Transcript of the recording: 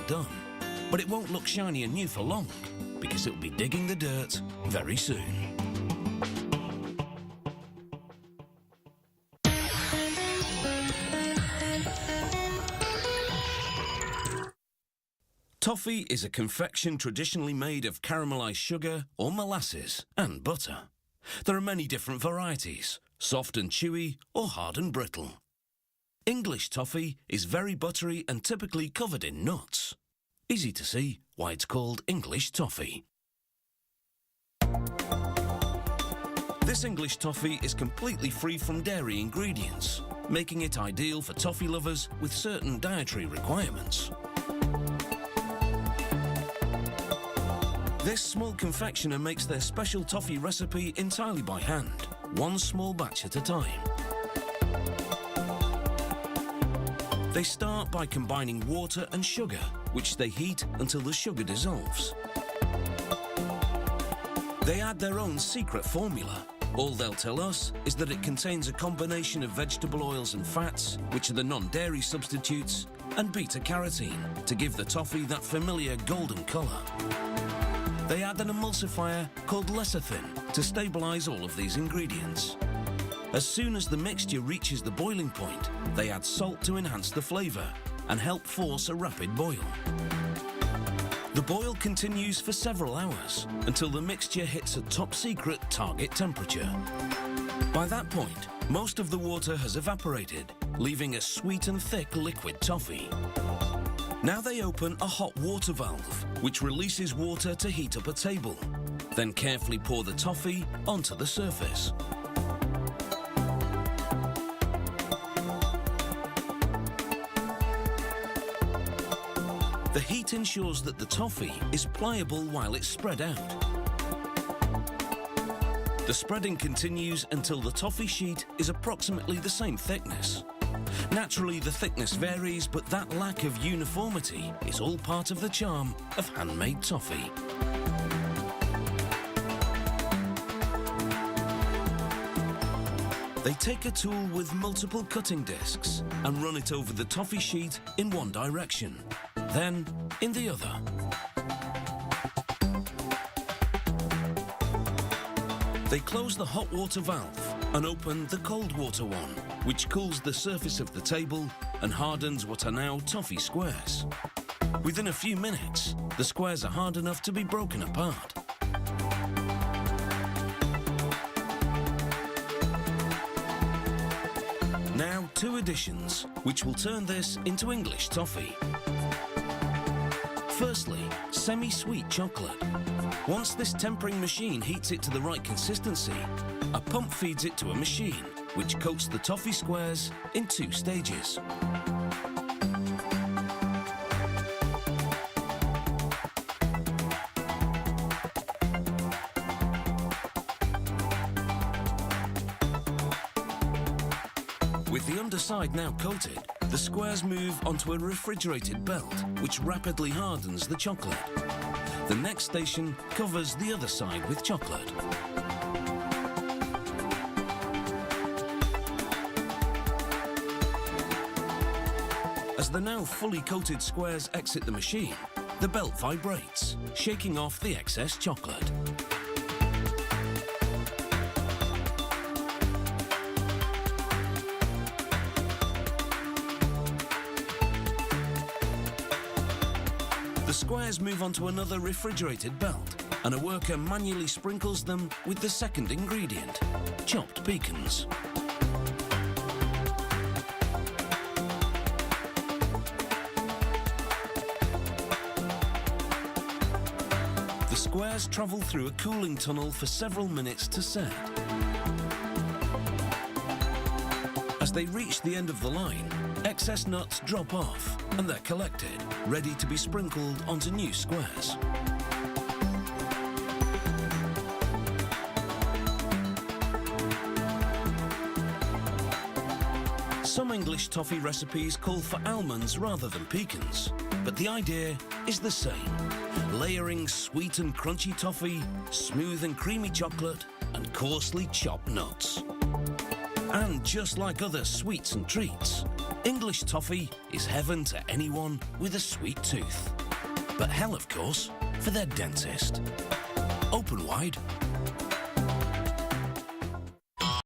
done. But it won't look shiny and new for long, because it'll be digging the dirt very soon. Toffee is a confection traditionally made of caramelized sugar or molasses and butter. There are many different varieties, soft and chewy or hard and brittle. English toffee is very buttery and typically covered in nuts. Easy to see why it's called English toffee. This English toffee is completely free from dairy ingredients, making it ideal for toffee lovers with certain dietary requirements. This small confectioner makes their special toffee recipe entirely by hand, one small batch at a time. They start by combining water and sugar, which they heat until the sugar dissolves. They add their own secret formula. All they'll tell us is that it contains a combination of vegetable oils and fats, which are the non-dairy substitutes, and beta-carotene to give the toffee that familiar golden colour. They add an emulsifier called lecithin to stabilise all of these ingredients. As soon as the mixture reaches the boiling point, they add salt to enhance the flavour and help force a rapid boil. The boil continues for several hours until the mixture hits a top-secret target temperature. By that point, most of the water has evaporated, leaving a sweet and thick liquid toffee. Now they open a hot water valve, which releases water to heat up a table. Then carefully pour the toffee onto the surface. The heat ensures that the toffee is pliable while it's spread out. The spreading continues until the toffee sheet is approximately the same thickness. Naturally, the thickness varies, but that lack of uniformity is all part of the charm of handmade toffee. They take a tool with multiple cutting discs and run it over the toffee sheet in one direction, then in the other. They close the hot water valve and open the cold water one, which cools the surface of the table and hardens what are now toffee squares. Within a few minutes, the squares are hard enough to be broken apart. Now, two additions, which will turn this into English toffee. Firstly, semi-sweet chocolate. Once this tempering machine heats it to the right consistency, a pump feeds it to a machine, which coats the toffee squares in 2 stages. With the underside now coated, the squares move onto a refrigerated belt, which rapidly hardens the chocolate. The next station covers the other side with chocolate. As the now fully coated squares exit the machine, the belt vibrates, shaking off the excess chocolate. The squares move onto another refrigerated belt, and a worker manually sprinkles them with the second ingredient, chopped pecans. The squares travel through a cooling tunnel for several minutes to set. As they reach the end of the line, excess nuts drop off and they're collected, ready to be sprinkled onto new squares. Some English toffee recipes call for almonds rather than pecans, but the idea is the same. Layering sweet and crunchy toffee, smooth and creamy chocolate, and coarsely chopped nuts. And just like other sweets and treats, English toffee is heaven to anyone with a sweet tooth. But hell, of course, for their dentist. Open wide